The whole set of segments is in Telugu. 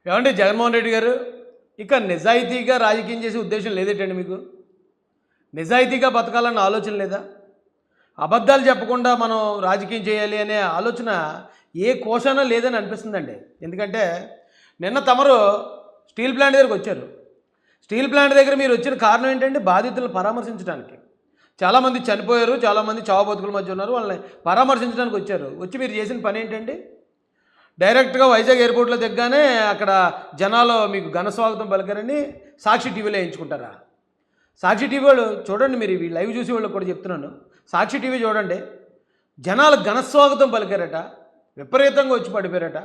ఏమండి జగన్మోహన్ రెడ్డి గారు, ఇక నిజాయితీగా రాజకీయం చేసే ఉద్దేశం లేదేటండి మీకు? నిజాయితీగా బతకాలన్న ఆలోచన లేదా? అబద్ధాలు చెప్పకుండా మనం రాజకీయం చేయాలి అనే ఆలోచన ఏ కోశాన లేదని అనిపిస్తుందండి. ఎందుకంటే నిన్న తమరు స్టీల్ ప్లాంట్ దగ్గరికి వచ్చారు. స్టీల్ ప్లాంట్ దగ్గర మీరు వచ్చిన కారణం ఏంటంటే బాధితులను పరామర్శించడానికి. చాలామంది చనిపోయారు, చాలామంది చావు బతుకుల మధ్య ఉన్నారు, వాళ్ళని పరామర్శించడానికి వచ్చారు. వచ్చి మీరు చేసిన పని ఏంటండి? డైరెక్ట్గా వైజాగ్ ఎయిర్పోర్ట్లో దిగ్గానే అక్కడ జనాలు మీకు ఘన స్వాగతం పలికారని సాక్షి టీవీలో వేయించుకుంటారా? సాక్షి టీవీ వాళ్ళు చూడండి, మీరు ఈ లైవ్ చూసి వాళ్ళకి కూడా చెప్తున్నాను. సాక్షి టీవీ చూడండి, జనాలు ఘన స్వాగతం పలికారట, విపరీతంగా వచ్చి పడిపోయారట,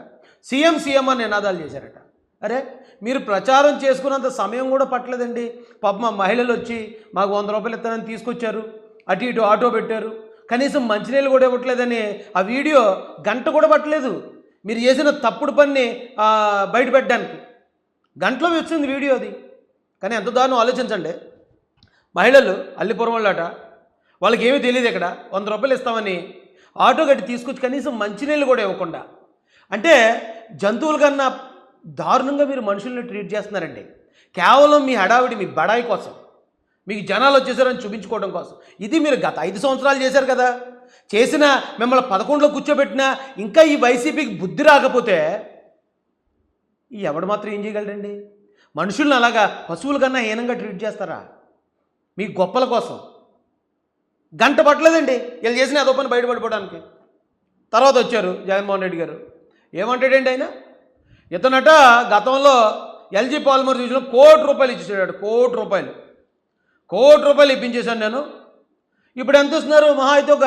సీఎం సీఎం అని నినాదాలు చేశారట. అరే మీరు ప్రచారం చేసుకున్నంత సమయం కూడా పట్టలేదండి. పాప మా మహిళలు వచ్చి మాకు 100 రూపాయలు ఇస్తానని తీసుకొచ్చారు, అటు ఇటు ఆటో పెట్టారు, కనీసం మంచినీళ్ళు కూడా ఇవ్వట్లేదని ఆ వీడియో గంట కూడా పట్టలేదు. మీరు చేసిన తప్పుడు పని బయటపెట్టడానికి గంటలో వచ్చింది వీడియో అది. కానీ ఎంత దారుణం ఆలోచించండి. మహిళలు అల్లిపురం వాళ్ళట, వాళ్ళకి ఏమీ తెలియదు, ఇక్కడ 100 రూపాయలు ఇస్తామని ఆటో గట్టి తీసుకొచ్చి కనీసం మంచినీళ్ళు కూడా ఇవ్వకుండా, అంటే జంతువుల కన్నా దారుణంగా మీరు మనుషుల్ని ట్రీట్ చేస్తున్నారండి. కేవలం మీ హడావిడి, మీ బడాయి కోసం, మీకు జనాలు వచ్చేసారని చూపించుకోవడం కోసం. ఇది మీరు గత 5 సంవత్సరాలు చేశారు కదా. చేసిన మిమ్మల్ని 11లో కూర్చోబెట్టినా ఇంకా ఈ వైసీపీకి బుద్ధి రాకపోతే ఎవడు మాత్రం ఏం చేయగలరండి? మనుషుల్ని అలాగా పశువుల కన్నా హీనంగా ట్రీట్ చేస్తారా మీ గొప్పల కోసం? గంట పట్టలేదండి వీళ్ళు చేసిన అదో పని బయటపడిపోవడానికి. తర్వాత వచ్చారు జగన్మోహన్ రెడ్డి గారు. ఏమంటాడండి ఆయన? ఇతనట గతంలో ఎల్జీ పాలిమర్స్ విషయంలో ₹1 కోటి ఇచ్చేసాడు. ₹1 కోటి ఇప్పించేశాను నేను. ఇప్పుడు ఎంత ఇస్తున్నారు? మహా అయితే ఒక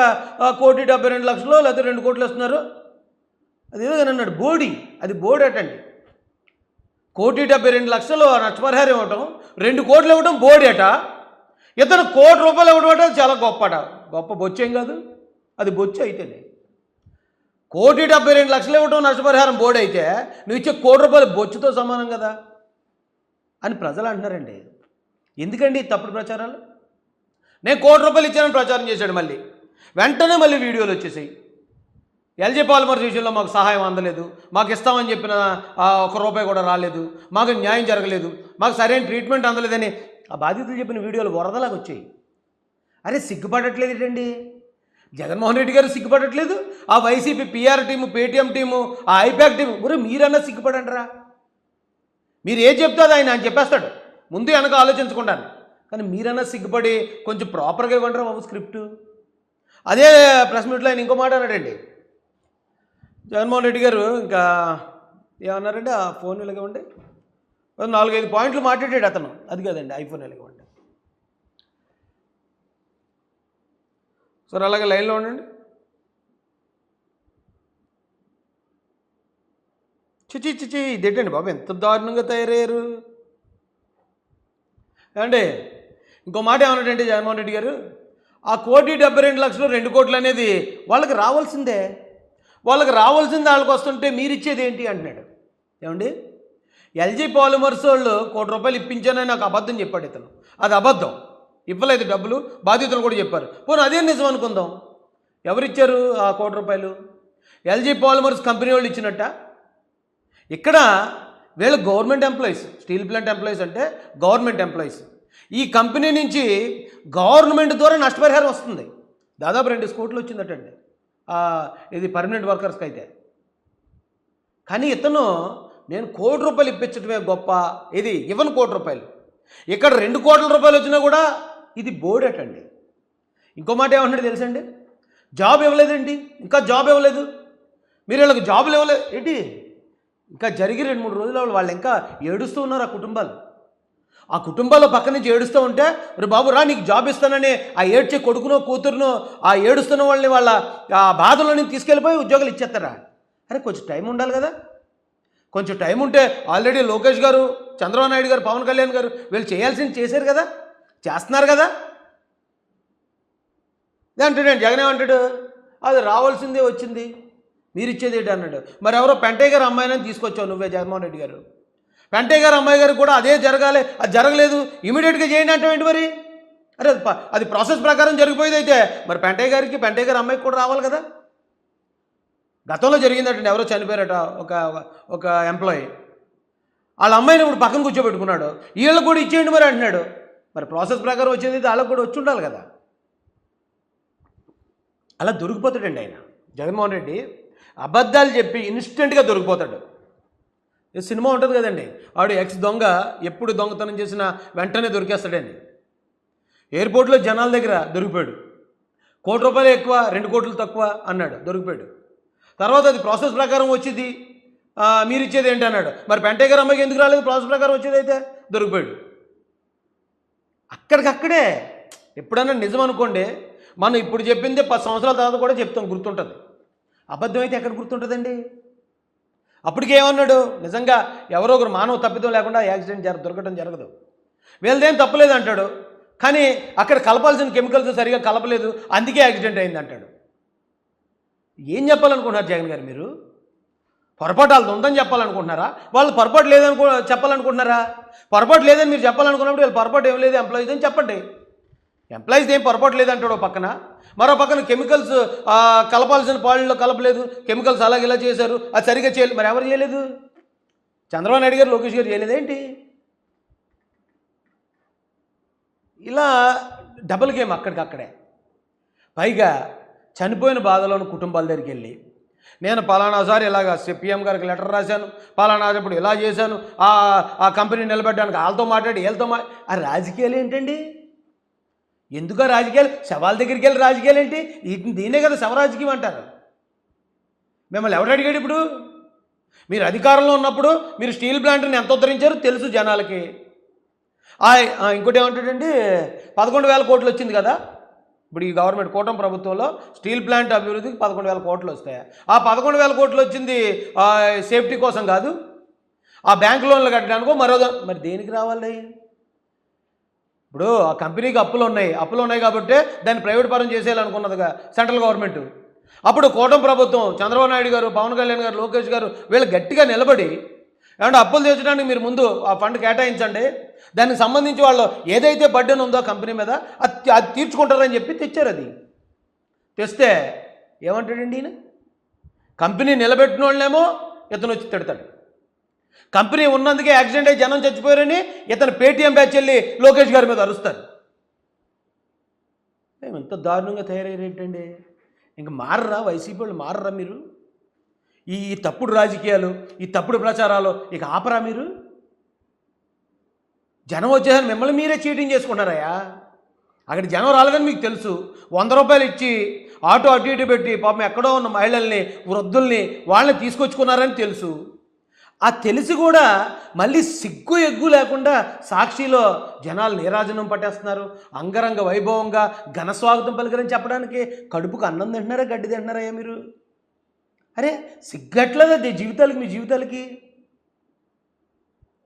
1,72,00,000 లేకపోతే 2 కోట్లు ఇస్తున్నారు. అది ఏదో అన్నాడు, బోడి, అది బోడి అటండి. 1,72,00,000 నష్టపరిహారం ఇవ్వటం, 2 కోట్లు ఇవ్వటం బోడి అట. ఇతను ₹1 కోటి ఇవ్వడం అంటే చాలా గొప్పట. గొప్ప బొచ్చేం కాదు, అది బొచ్చు అయితేనే. 1,72,00,000 ఇవ్వటం నష్టపరిహారం బోడి అయితే నువ్వు ఇచ్చే ₹1 కోటి బొచ్చుతో సమానం కదా అని ప్రజలు అంటున్నారండి. ఎందుకండి తప్పుడు ప్రచారాలు? నేను ₹1 కోటి ఇచ్చానని ప్రచారం చేశాడు. వెంటనే వీడియోలు వచ్చేసాయి. ఎల్జీ పాలిమర్స్ విషయంలో మాకు సహాయం అందలేదు, మాకు ఇస్తామని చెప్పిన ₹1 కూడా రాలేదు, మాకు న్యాయం జరగలేదు, మాకు సరైన ట్రీట్మెంట్ అందలేదని ఆ బాధితులు చెప్పిన వీడియోలు వరదలాగా వచ్చాయి. అరే సిగ్గుపడట్లేదు ఏంటండి జగన్మోహన్ రెడ్డి గారు? సిగ్గుపడట్లేదు? ఆ YCP PR team, Paytm team, ఆ ఐపాక్ టీము, మీరన్నా సిగ్గుపడండిరా. మీరు ఏం చెప్తాదో ఆయన చెప్పేస్తాడు, ముందు వెనక ఆలోచించకుండా. కానీ మీరన్నా సిగ్గుపడి కొంచెం ప్రాపర్గా ఇవ్వండి బాబు స్క్రిప్టు. అదే ప్రెస్ మీట్లో ఆయన ఇంకో మాట అన్నాడండి జగన్మోహన్ రెడ్డి గారు. ఇంకా ఏమన్నారంటే ఆ ఫోన్ ఇలాగేవ్వండి, 4-5 పాయింట్లు మాట్లాడాడు అతను. అది కాదండి, ఐఫోన్ ఇలాగేవ్వండి. సరే అలాగే లైన్లో ఉండండి. చిచి ఇదేంటండి బాబు, ఎంత దారుణంగా తయారయ్యారు ఏమండి? ఇంకో మాట ఏమన్నాడంటే జగన్మోహన్ రెడ్డి గారు, ఆ 1,72,00,000 2 కోట్లు అనేది వాళ్ళకి రావాల్సిందే, వాళ్ళకి వస్తుంటే మీరు ఇచ్చేది ఏంటి అంటున్నాడు. ఏమండి? ఎల్జీ పాలిమర్స్ వాళ్ళు ₹1 కోటి ఇప్పించానని నాకు అబద్ధం చెప్పాడు ఇతను. అది అబద్ధం, ఇవ్వలేదు డబ్బులు, బాధితులు కూడా చెప్పారు. పోనీ అదే నిజం అనుకుందాం. ఎవరిచ్చారు ఆ ₹1 కోటి? ఎల్జీ పాలిమర్స్ కంపెనీ వాళ్ళు ఇచ్చినట్ట? ఇక్కడ వీళ్ళు government employees, steel plant employees అంటే గవర్నమెంట్ ఎంప్లాయీస్. ఈ కంపెనీ నుంచి గవర్నమెంట్ ద్వారా నష్టపరిహారం వస్తుంది, దాదాపు 2 కోట్లు వచ్చిందటండి ఇది పర్మనెంట్ వర్కర్స్కి అయితే. కానీ ఇతను నేను ₹1 కోటి ఇప్పించడమే గొప్ప, ఇది ఇవ్వను ₹1 కోటి. ఇక్కడ ₹2 కోట్ల వచ్చినా కూడా ఇది బోడేటండి. ఇంకో మాట ఏమన్నాడు తెలుసండి? జాబ్ ఇవ్వలేదండి, ఇంకా జాబ్ ఇవ్వలేదు, మీరు వీళ్ళకి జాబులు ఇవ్వలేదు ఏంటి? ఇంకా జరిగి 2-3 రోజులు వాళ్ళు ఇంకా ఏడుస్తూ ఉన్నారు. ఆ కుటుంబాల్లో పక్క నుంచి ఏడుస్తూ ఉంటే, మరి బాబు రా నీకు జాబ్ ఇస్తానని ఆ ఏడ్చే కొడుకునో కూతురునో ఆ ఏడుస్తున్న వాళ్ళని వాళ్ళ ఆ బాధలోని తీసుకెళ్ళిపోయి ఉద్యోగాలు ఇచ్చేస్తారా? అరే కొంచెం టైం ఉండాలి కదా. కొంచెం టైం ఉంటే ఆల్రెడీ లోకేష్ గారు, చంద్రబాబు నాయుడు గారు, పవన్ కళ్యాణ్ గారు వీళ్ళు చేయాల్సింది చేశారు కదా, చేస్తున్నారు కదా. అంటాడు జగన్, ఏమంటాడు? అది రావాల్సిందే వచ్చింది, మీరు ఇచ్చేది ఏంటి అన్నాడు. మరి ఎవరో పెంటయ్య గారు అమ్మాయిని తీసుకొచ్చావు నువ్వే జగన్మోహన్ రెడ్డి గారు. పెంటయ్య గారు అమ్మాయి గారు కూడా అదే జరగాలి, అది జరగలేదు, ఇమీడియట్గా చేయండి అంటే ఏంటి మరి? అరే అది ప్రాసెస్ ప్రకారం జరిగిపోయేది అయితే మరి పెంటయ్య గారి అమ్మాయికి కూడా రావాలి కదా. గతంలో జరిగిందటండి, ఎవరో చనిపోయారట ఒక ఎంప్లాయీ. వాళ్ళ అమ్మాయిని ఇప్పుడు పక్కన కూర్చోబెట్టుకున్నాడు, వీళ్ళకి కూడా ఇచ్చేయండి మరి అంటున్నాడు. మరి ప్రాసెస్ ప్రకారం వచ్చేది వాళ్ళకి కూడా వచ్చి ఉండాలి కదా. అలా దొరికిపోతాడండి ఆయన జగన్మోహన్ రెడ్డి. అబద్ధాలు చెప్పి ఇన్స్టెంట్గా దొరికిపోతాడు. సినిమా ఉంటుంది కదండి, వాడు ఎక్స్ దొంగ ఎప్పుడు దొంగతనం చేసినా వెంటనే దొరికేస్తాడండి. ఎయిర్పోర్ట్లో జనాల దగ్గర దొరికిపోయాడు. ₹1 ఎక్కువ 2 కోట్లు తక్కువ అన్నాడు, దొరికిపోయాడు. తర్వాత అది ప్రాసెస్ ప్రకారం వచ్చింది, మీరు ఇచ్చేది ఏంటి అన్నాడు. మరి పెంటయ్య గారు అమ్మాయికి ఎందుకు రాలేదు, ప్రాసెస్ ప్రకారం వచ్చేది అయితే దొరికిపోయాడు. అక్కడికక్కడే. ఎప్పుడన్నా నిజం అనుకోండి, మనం ఇప్పుడు చెప్పిందే 10 సంవత్సరాల తర్వాత కూడా చెప్తాం, గుర్తుంటుంది. అబద్ధం అయితే ఎక్కడ గుర్తుంటుందండి. అప్పటికేమన్నాడు, నిజంగా ఎవరో ఒకరు మానవ తప్పిదం లేకుండా యాక్సిడెంట్ దొరకడం జరగదు, వీళ్ళదేం తప్పలేదు అంటాడు. కానీ అక్కడ కలపాల్సిన కెమికల్స్ సరిగా కలపలేదు, అందుకే యాక్సిడెంట్ అయింది అంటాడు. ఏం చెప్పాలనుకుంటున్నారు జగన్ గారు మీరు? పొరపాటు వాళ్ళది ఉందని చెప్పాలనుకుంటున్నారా, వాళ్ళు పొరపాటు లేదని చెప్పాలనుకుంటున్నారా? పొరపాటు లేదని మీరు చెప్పాలనుకున్నప్పుడు వీళ్ళు పొరపాటు ఏం లేదు ఎంప్లాయీస్ అని చెప్పండి. ఎంప్లాయీస్ ఏం పొరపాటు లేదంటాడు ఓ పక్కన, మరో పక్కన కెమికల్స్ కలపాల్సిన పాళ్ళలో కలపలేదు, కెమికల్స్ అలాగే ఇలా చేశారు, అది సరిగ్గా చేయలేదు. మరి ఎవరు చేయలేదు? చంద్రబాబు నాయుడు గారు, లోకేష్ గారు చేయలేదేంటి? ఇలా డబుల్ గేమ్ అక్కడికక్కడే. పైగా చనిపోయిన బాధలోని కుటుంబాల దగ్గరికి వెళ్ళి, నేను పలానాసారి ఇలాగా పిఎం గారికి లెటర్ రాశాను, పలానా ఇప్పుడు ఇలా చేశాను, ఆ కంపెనీ నిలబెట్టడానికి వాళ్ళతో మాట్లాడి వీళ్ళతో ఆ రాజకీయాలు ఏంటండి? ఎందుకు ఆ రాజకీయాలు? శవాల దగ్గరికి వెళ్ళి రాజకీయాలు ఏంటి? దీనే కదా శవరాజకీయం అంటారు. మిమ్మల్ని ఎవరు అడిగాడు ఇప్పుడు? మీరు అధికారంలో ఉన్నప్పుడు మీరు స్టీల్ ప్లాంట్ని ఎంత ఉద్ధరించారో తెలుసు జనాలకి. ఇంకోటి ఏమంటాడండి, 11,000 కోట్లు వచ్చింది కదా ఇప్పుడు ఈ గవర్నమెంట్ కూటమి ప్రభుత్వంలో, స్టీల్ ప్లాంట్ అభివృద్ధికి 11,000 కోట్లు వస్తాయి. ఆ 11,000 కోట్లు వచ్చింది సేఫ్టీ కోసం కాదు, ఆ బ్యాంక్ లోన్లు కట్టడానికో మరి దేనికి రావాలి? ఇప్పుడు ఆ కంపెనీకి అప్పులు ఉన్నాయి కాబట్టి దాన్ని ప్రైవేట్ పరం చేసేయాలనుకున్నదిగా సెంట్రల్ గవర్నమెంట్. అప్పుడు కూటమి ప్రభుత్వం, చంద్రబాబు నాయుడు గారు, పవన్ కళ్యాణ్ గారు, లోకేష్ గారు వీళ్ళు గట్టిగా నిలబడి, ఏమంటే అప్పులు తీర్చడానికి మీరు ముందు ఆ ఫండ్ కేటాయించండి, దానికి సంబంధించి వాళ్ళు ఏదైతే బడ్డెన్ ఉందో కంపెనీ మీద అది తీర్చుకుంటారని చెప్పి తెచ్చారు. అది తెస్తే ఏమంటాడండి ఈయన? కంపెనీ నిలబెట్టిన వాళ్ళేమో ఇతను వచ్చి తిడతాడు, కంపెనీ ఉన్నందుకే యాక్సిడెంట్ అయ్యి జనం చచ్చిపోయారని ఇతను పేటీఎం బ్యాచ్ వెళ్ళి లోకేష్ గారి మీద అరుస్తారు. ఎంత దారుణంగా తయారయ్యేటండి. ఇంక మారరా వైసీపీ వాళ్ళు, మారరా మీరు? ఈ తప్పుడు రాజకీయాలు, ఈ తప్పుడు ప్రచారాలు ఇక ఆపరా మీరు? జనం వచ్చేసరికి మిమ్మల్ని మీరే చీటింగ్ చేసుకుంటారయ్యా. అక్కడ జనం రాలేదని మీకు తెలుసు, ₹100 ఇచ్చి ఆటో అటు ఇటు పెట్టి పాపం ఎక్కడో ఉన్న మహిళల్ని, వృద్ధుల్ని వాళ్ళని తీసుకొచ్చుకున్నారని తెలుసు. ఆ తెలిసి కూడా మళ్ళీ సిగ్గు ఎగ్గు లేకుండా సాక్షిలో జనాలు నీరాజనం పట్టేస్తున్నారు. అంగరంగ వైభవంగా ఘనస్వాగతం పలికరని చెప్పడానికి కడుపుకు అన్నం తింటున్నారా, గడ్డి తింటున్నారా మీరు? అరే సిగ్గట్లేదా జీవితాలకి, మీ జీవితాలకి?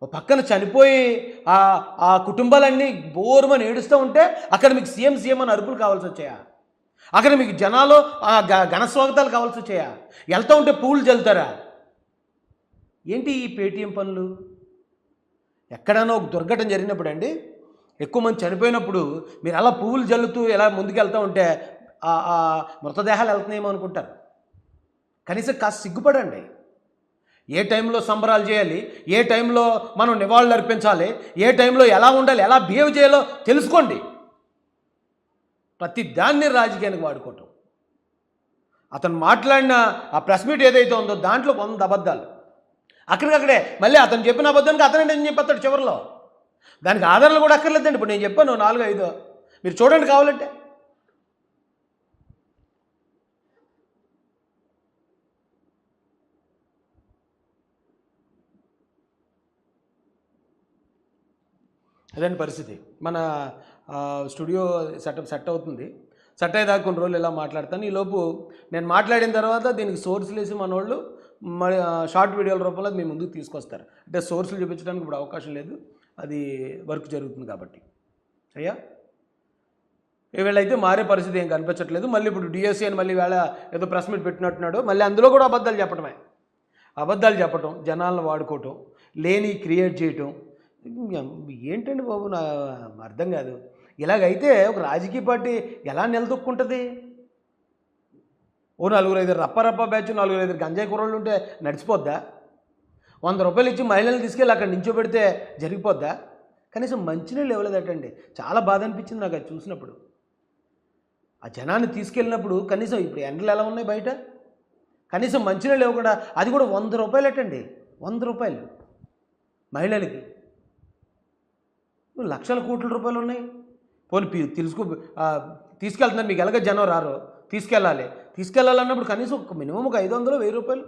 ఓ పక్కన చనిపోయి ఆ కుటుంబాలన్నీ బోరుమని ఏడుస్తూ ఉంటే అక్కడ మీకు సీఎం అని అరుపులు కావాల్సి వచ్చాయా? అక్కడ మీకు జనాలు ఘనస్వాగతాలు కావాల్సి వచ్చాయా? వెళ్తూ ఉంటే పూలు చల్లుతారా? ఏంటి ఈ పేటీఎం పనులు? ఎక్కడైనా ఒక దుర్ఘటన జరిగినప్పుడు అండి, ఎక్కువ మంది చనిపోయినప్పుడు మీరు అలా పువ్వులు జల్లుతూ ఎలా ముందుకు వెళ్తూ ఉంటే ఆ మృతదేహాలు వెళ్తున్నాయేమో అనుకుంటారు. కనీసం కాస్త సిగ్గుపడండి. ఏ టైంలో సంబరాలు చేయాలి, ఏ టైంలో మనం నివాళులు అర్పించాలి, ఏ టైంలో ఎలా ఉండాలి, ఎలా బిహేవ్ చేయాలో తెలుసుకోండి. ప్రతి దాన్ని రాజకీయానికి వాడుకోవటం. అతను మాట్లాడిన ఆ ప్రెస్ మీట్ ఏదైతే ఉందో దాంట్లో 100 అబద్ధాలు. అక్కడికక్కడే మళ్ళీ అతను చెప్పిన అబద్ధానికి అతనే నేను చెప్పేస్తాడు చివరిలో. దానికి ఆధారాలు కూడా అక్కర్లేదండి. ఇప్పుడు నేను చెప్పాను 4-5, మీరు చూడండి కావాలంటే. అదేంటి పరిస్థితి. మన స్టూడియో సెట్ అవుతుంది. సెట్ అయ్యేదాకా కొన్ని రోజులు ఇలా మాట్లాడతాను. ఈలోపు నేను మాట్లాడిన తర్వాత దీనికి సోర్సులు వేసి మన వాళ్ళు మరి షార్ట్ వీడియోల రూపంలో మీ ముందుకు తీసుకొస్తారు. అంటే సోర్సులు చూపించడానికి ఇప్పుడు అవకాశం లేదు, అది వర్క్ జరుగుతుంది కాబట్టి. అయ్యా వీళ్ళైతే మారే పరిస్థితి ఏం కనిపించట్లేదు. మళ్ళీ ఇప్పుడు డిఎస్సీ అని మళ్ళీ వేళ ఏదో ప్రెస్ మీట్ పెట్టినట్టున్నాడు. మళ్ళీ అందులో కూడా అబద్ధాలు చెప్పటం, జనాలను వాడుకోవటం, లేని క్రియేట్ చేయటం. ఏంటండి బాబు, నా అర్థం కాదు. ఇలాగైతే ఒక రాజకీయ పార్టీ ఎలా నిలదొక్కుంటుంది? ఓ 4-5 రప్ప బ్యాచ్, 4-5 గంజాయి కుర్రోళ్ళు ఉంటే నడిచిపోద్దా? రூపాయలు ఇచ్చి మహిళలను తీసుకెళ్ళి అక్కడ నించోబెడితే జరిగిపోద్దా? కనీసం మంచినీళ్ళు ఇవ్వలేదటండి. చాలా బాధ అనిపించింది నాకు అది చూసినప్పుడు. ఆ జనాన్ని తీసుకెళ్ళినప్పుడు కనీసం ఇప్పుడు ఎండలు ఎలా ఉన్నాయి బయట, కనీసం మంచినీళ్ళు ఇవ్వకుండా, అది కూడా రూపాయలటండి. రూపాయలు మహిళలకి. లక్షల కోట్ల రూపాయలు ఉన్నాయి. పోనీ తీసుకెళ్తున్నారు, మీకు ఎలాగ జనం రారో, తీసుకెళ్ళాలన్నప్పుడు కనీసం ఒక మినిమం ఒక 500 1000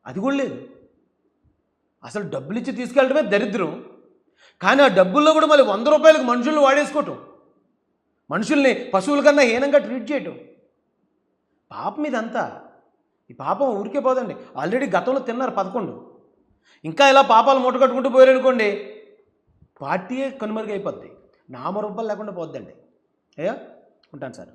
అది కూడా లేదు. అసలు డబ్బులు ఇచ్చి తీసుకెళ్ళడమే దరిద్రం. కానీ ఆ డబ్బుల్లో కూడా మళ్ళీ రూపాయలకు మనుషుల్ని వాడేసుకోవటం, మనుషుల్ని పశువుల కన్నా హీనంగా ట్రీట్ చేయటం. పాపం ఇదంతా. ఈ పాపం ఊరికే పోదండి. ఆల్రెడీ గతంలో తిన్నారు 11. ఇంకా ఇలా పాపాలు మూట కట్టుకుంటూ పోయారనుకోండి, పార్టీయే కనుమరుగైపోద్ది, నామరూపాలు లేకుండా పోద్దండి. అయ్యా ఉంటాను సార్.